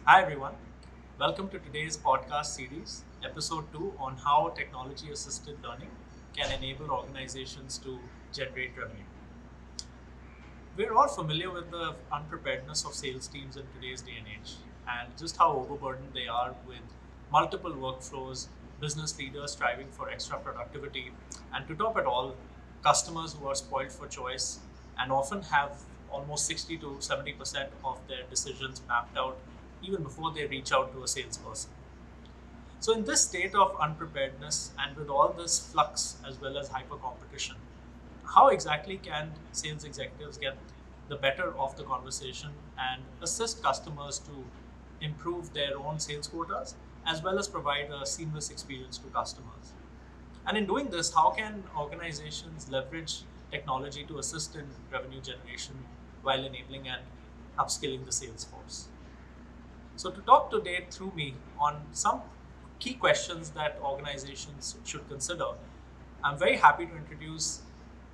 Hi, everyone. Welcome to today's podcast series, episode 2 on how technology assisted learning can enable organizations to generate revenue. We're all familiar with the unpreparedness of sales teams in today's day and age, and just how overburdened they are with multiple workflows, business leaders striving for extra productivity, and to top it all, customers who are spoiled for choice and often have almost 60 to 70% of their decisions mapped out even before they reach out to a salesperson. So, in this state of unpreparedness and with all this flux as well as hyper competition, how exactly can sales executives get the better of the conversation and assist customers to improve their own sales quotas as well as provide a seamless experience to customers? And in doing this, how can organizations leverage technology to assist in revenue generation while enabling and upskilling the sales force? So, to talk today through me on some key questions that organizations should consider, I'm very happy to introduce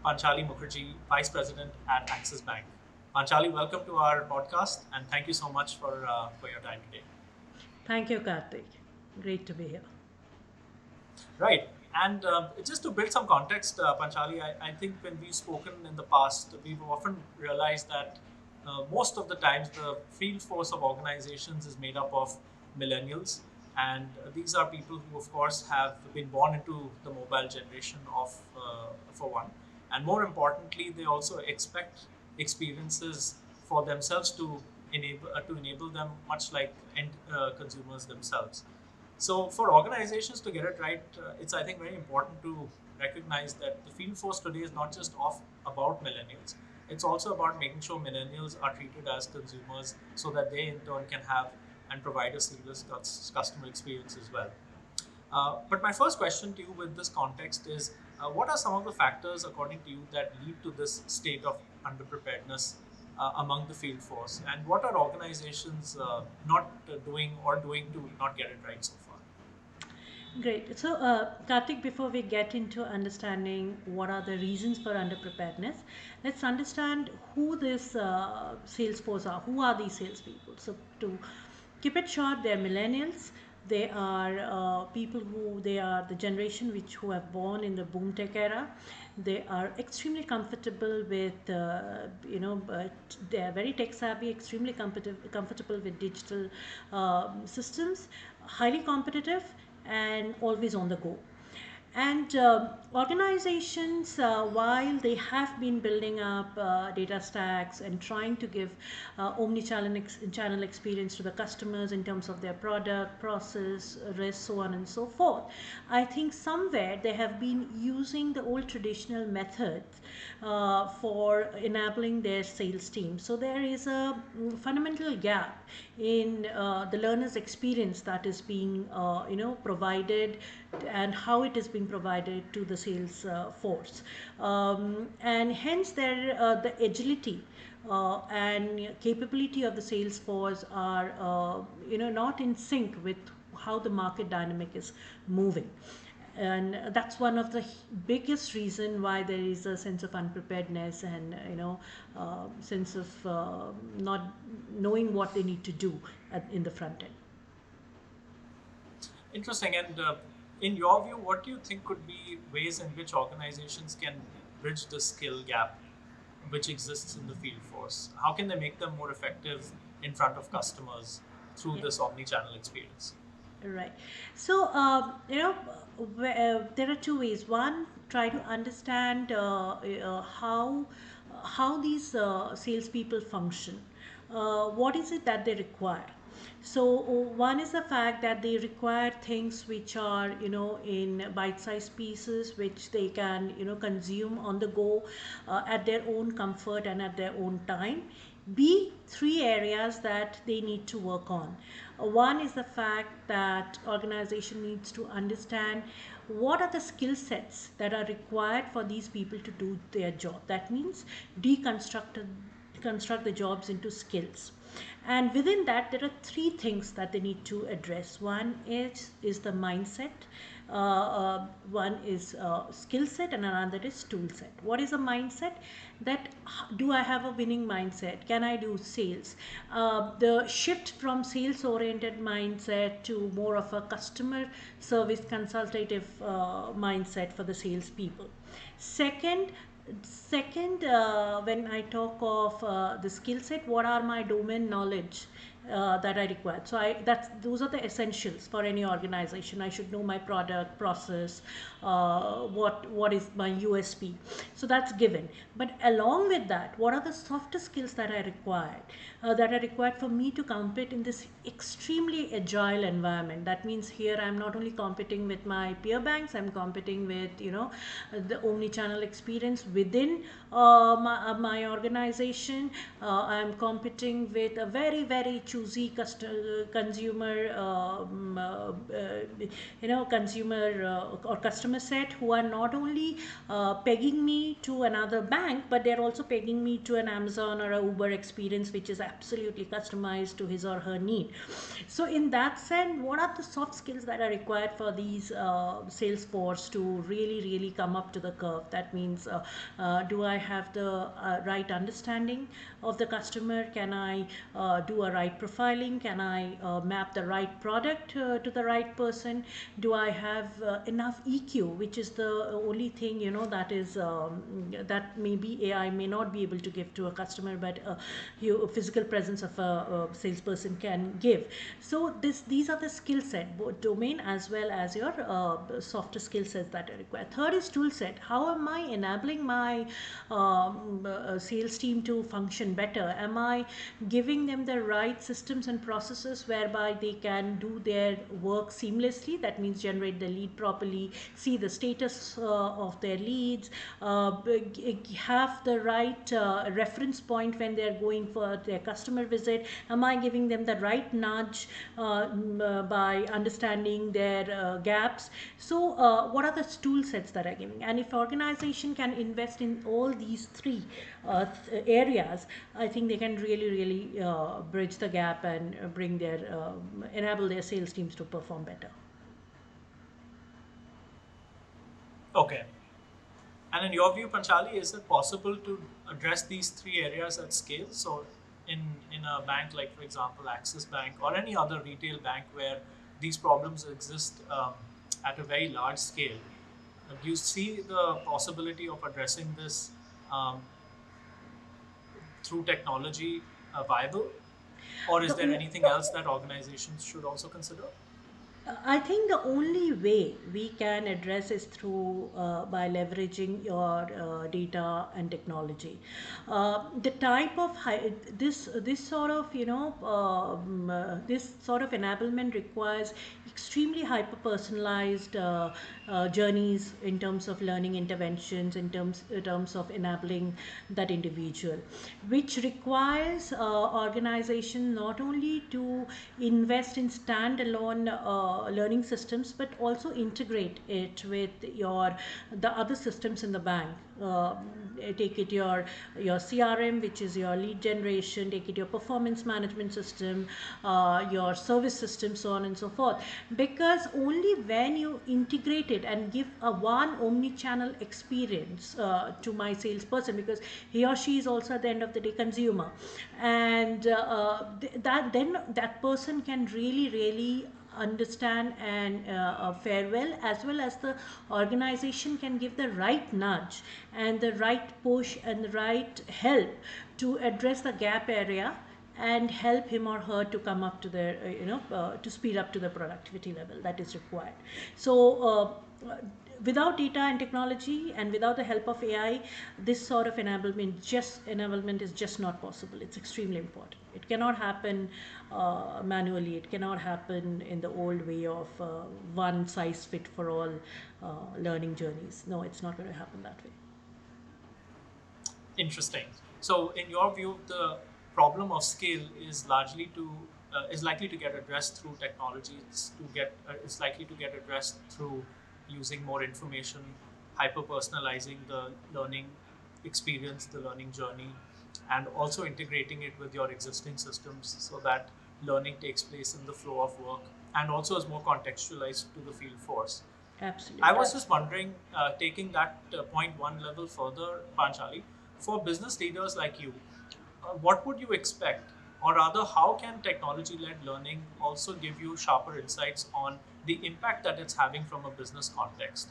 Panchali Mukherjee, Vice President at Axis Bank. Panchali, welcome to our podcast and thank you so much for your time today. Thank you, Karthik. Great to be here. Right. And just to build some context, Panchali, I think when we've spoken in the past, we've often realized that most of the times the field force of organizations is made up of millennials. And these are people who, of course, have been born into the mobile generation for one. And more importantly, they also expect experiences for themselves to enable them, much like end consumers themselves. So for organizations to get it right, it's I think very important to recognize that the field force today is not just off about millennials. It's also about making sure millennials are treated as consumers so that they in turn can have and provide a seamless customer experience as well. But my first question to you with this context is what are some of the factors, according to you, that lead to this state of underpreparedness among the field force? And what are organizations not doing or doing to not get it right so far? Great. So, Karthik, before we get into understanding what are the reasons for underpreparedness, let's understand who this sales force are. Who are these salespeople? So, to keep it short, they're millennials. They are people who they are the generation which who have born in the boom tech era. They are extremely comfortable with they are very tech savvy, extremely comfortable with digital systems, highly competitive, and always on the go. And organizations, while they have been building up data stacks and trying to give omni-channel channel experience to the customers in terms of their product, process, risk, so on and so forth, I think somewhere they have been using the old traditional methods for enabling their sales team. So there is a fundamental gap in the learner's experience that is being provided and how it is being provided to the sales force, and hence the agility and capability of the sales force are not in sync with how the market dynamic is moving. And that's one of the biggest reason why there is a sense of unpreparedness and sense of not knowing what they need to do in the front end. Interesting. And in your view, what do you think could be ways in which organizations can bridge the skill gap which exists in the field force? How can they make them more effective in front of customers through Yeah. this omni-channel experience? Right. So, there are two ways. One, try to understand how these salespeople function. What is it that they require? So, one is the fact that they require things which are, in bite-sized pieces, which they can, consume on the go at their own comfort and at their own time. B, three areas that they need to work on. One is the fact that organization needs to understand what are the skill sets that are required for these people to do their job. That means deconstruct construct the jobs into skills. And within that, there are three things that they need to address. One is the mindset, one is skill set, and another is tool set. What is a mindset? That do I have a winning mindset? Can I do sales? The shift from sales oriented mindset to more of a customer service consultative mindset for the salespeople. Second, when I talk of the skill set, what are my domain knowledge that I require? So those are the essentials for any organization. I should know my product, process, what is my USP. So that's given. But along with that, what are the softer skills that I required? That are required for me to compete in this extremely agile environment. That means here I'm not only competing with my peer banks, I'm competing with the omni-channel experience within my organization. I'm competing with a very choosy consumer consumer or customer set who are not only pegging me to another bank, but they're also pegging me to an Amazon or a Uber experience which is absolutely customized to his or her need. So in that sense, what are the soft skills that are required for these sales force to really come up to the curve? That means do I have the right understanding of the customer? Can I do a right profiling? Can I map the right product to the right person? Do I have enough EQ, which is the only thing that is that maybe AI may not be able to give to a customer, but a physical presence of a salesperson can give. So these are the skill set, both domain as well as your softer skill sets that are required. Third is tool set. How am I enabling my sales team to function better? Am I giving them the right systems and processes whereby they can do their work seamlessly? That means generate the lead properly, see the status of their leads, have the right reference point when they're going for their customer visit. Am I giving them the right nudge by understanding their gaps? So what are the tool sets that are giving? And if organization can invest in all these three areas, I think they can really bridge the gap and bring their enable their sales teams to perform better. Okay. And in your view, Panchali, is it possible to address these three areas at scale? So, in a bank like, for example, Axis Bank or any other retail bank where these problems exist at a very large scale, do you see the possibility of addressing this um, through technology viable? Or is there The, anything else that organizations should also consider? I think the only way we can address is through by leveraging your data and technology. The type of this sort of this sort of enablement requires extremely hyper personalized journeys in terms of learning interventions, in terms of enabling that individual, which requires organization not only to invest in standalone learning systems, but also integrate it with the other systems in the bank. Take it your CRM, which is your lead generation, take it your performance management system, your service system, so on and so forth. Because only when you integrate it and give a one omni-channel experience to my salesperson, because he or she is also at the end of the day consumer, and that then that person can really understand and fare well as the organization can give the right nudge and the right push and the right help to address the gap area and help him or her to come up to their to speed up to the productivity level that is required. So without data and technology and without the help of AI, this sort of enablement is just not possible. It's extremely important. It cannot happen manually. It cannot happen in the old way of one size fit for all learning journeys. No, it's not going to happen that way. Interesting. So, in your view, the problem of scale is largely is likely to get addressed through technology. It's likely to get addressed through using more information, hyper personalizing the learning experience, the learning journey, and also integrating it with your existing systems so that learning takes place in the flow of work and also is more contextualized to the field force. I Absolutely. was just wondering, taking that point one level further, Panchali, for business leaders like you, what would you expect? Or rather, how can technology led learning also give you sharper insights on the impact that it's having from a business context?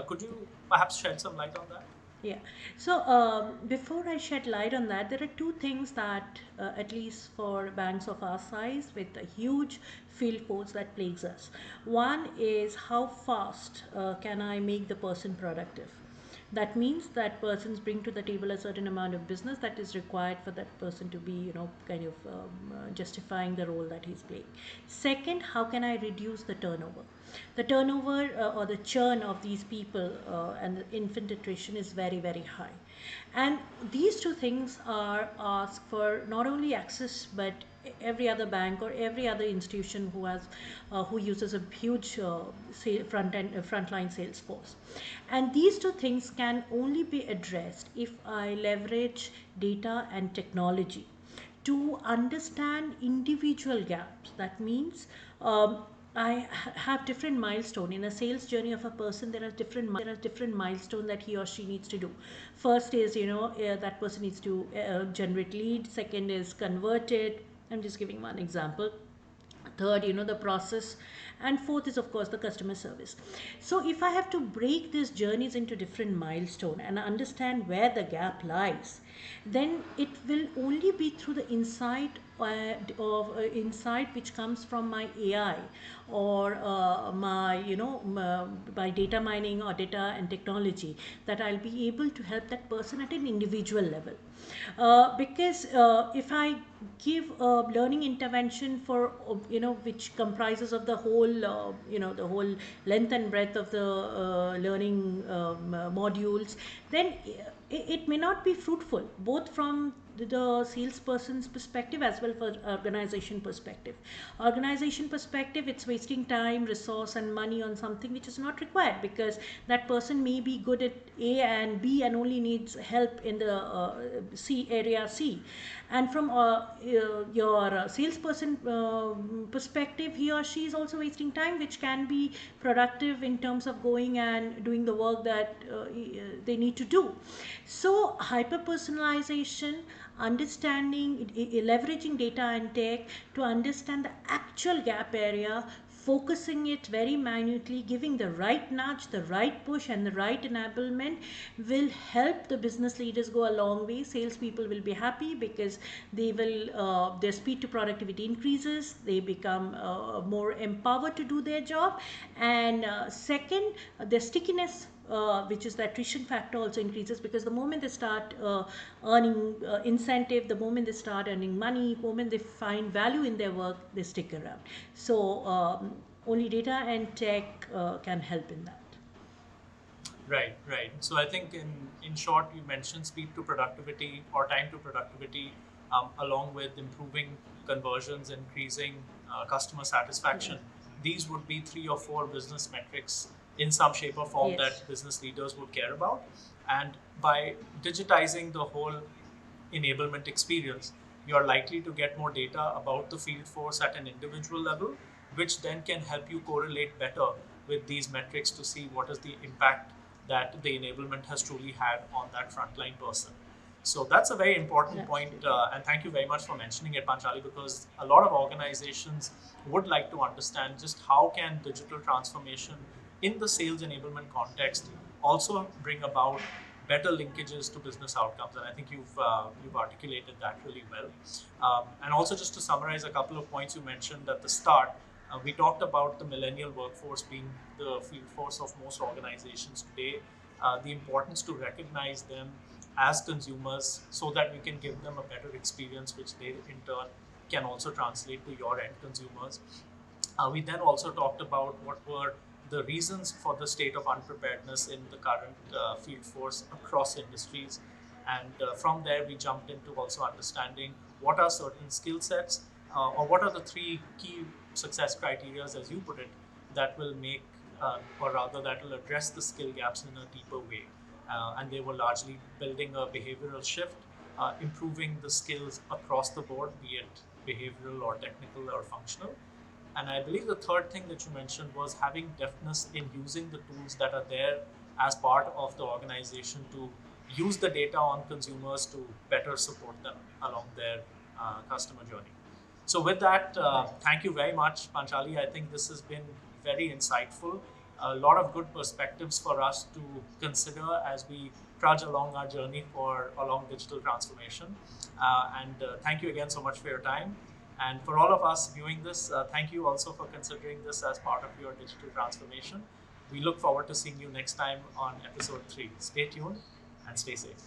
Could you perhaps shed some light on that? Yeah. So before I shed light on that, there are two things that, at least for banks of our size, with a huge field force that plagues us. One is how fast can I make the person productive? That means that persons bring to the table a certain amount of business that is required for that person to be, kind of justifying the role that he's playing. Second, how can I reduce the turnover? The turnover or the churn of these people and the infant attrition is very, very high. And these two things are asked for not only Axis but every other bank or every other institution who uses a huge frontline sales force. And these two things can only be addressed if I leverage data and technology to understand individual gaps. That means have different milestone in a sales journey of a person. There are different milestone that he or she needs to do. First is, that person needs to generate lead. Second is convert it. I'm just giving one example. Third, the process. And fourth is, of course, the customer service. So if I have to break these journeys into different milestone and understand where the gap lies, then it will only be through the insight which comes from my AI or my by data mining or data and technology, that I'll be able to help that person at an individual level. Because if I give a learning intervention for which comprises of the whole the whole length and breadth of the learning modules, then it may not be fruitful both from the salesperson's perspective as well for organization perspective. It's wasting time, resource and money on something which is not required, because that person may be good at A and B and only needs help in the C. And from your salesperson perspective, he or she is also wasting time which can be productive in terms of going and doing the work that they need to do. So hyper personalization, understanding, leveraging data and tech to understand the actual gap area, focusing it very minutely, giving the right nudge, the right push, and the right enablement will help the business leaders go a long way. Salespeople will be happy because their speed to productivity increases. They become more empowered to do their job. And second, their stickiness, which is the attrition factor, also increases, because the moment they start earning incentive, the moment they start earning money, the moment they find value in their work, they stick around. So only data and tech can help in that. Right, right. So I think in short, you mentioned speed to productivity or time to productivity, along with improving conversions, increasing customer satisfaction. Yeah. These would be three or four business metrics in some shape or form Yes. that business leaders would care about. And by digitizing the whole enablement experience, you are likely to get more data about the field force at an individual level, which then can help you correlate better with these metrics to see what is the impact that the enablement has truly had on that frontline person. So that's a very important point, Absolutely. and thank you very much for mentioning it, Panchali, because a lot of organizations would like to understand just how can digital transformation in the sales enablement context also bring about better linkages to business outcomes, and I think you've articulated that really well. And also, just to summarize a couple of points you mentioned at the start, we talked about the millennial workforce being the field force of most organizations today, the importance to recognize them as consumers so that we can give them a better experience, which they in turn can also translate to your end consumers. We then also talked about what were the reasons for the state of unpreparedness in the current field force across industries. And from there, we jumped into also understanding what are certain skill sets, or what are the three key success criteria, as you put it, that will make, or rather, that will address the skill gaps in a deeper way. And they were largely building a behavioral shift, improving the skills across the board, be it behavioral or technical or functional. And I believe the third thing that you mentioned was having deftness in using the tools that are there as part of the organization to use the data on consumers to better support them along their customer journey. So with that, thank you very much, Panchali. I think this has been very insightful. A lot of good perspectives for us to consider as we trudge along our journey for along digital transformation. And thank you again so much for your time. And for all of us viewing this, thank you also for considering this as part of your digital transformation. We look forward to seeing you next time on episode 3. Stay tuned and stay safe.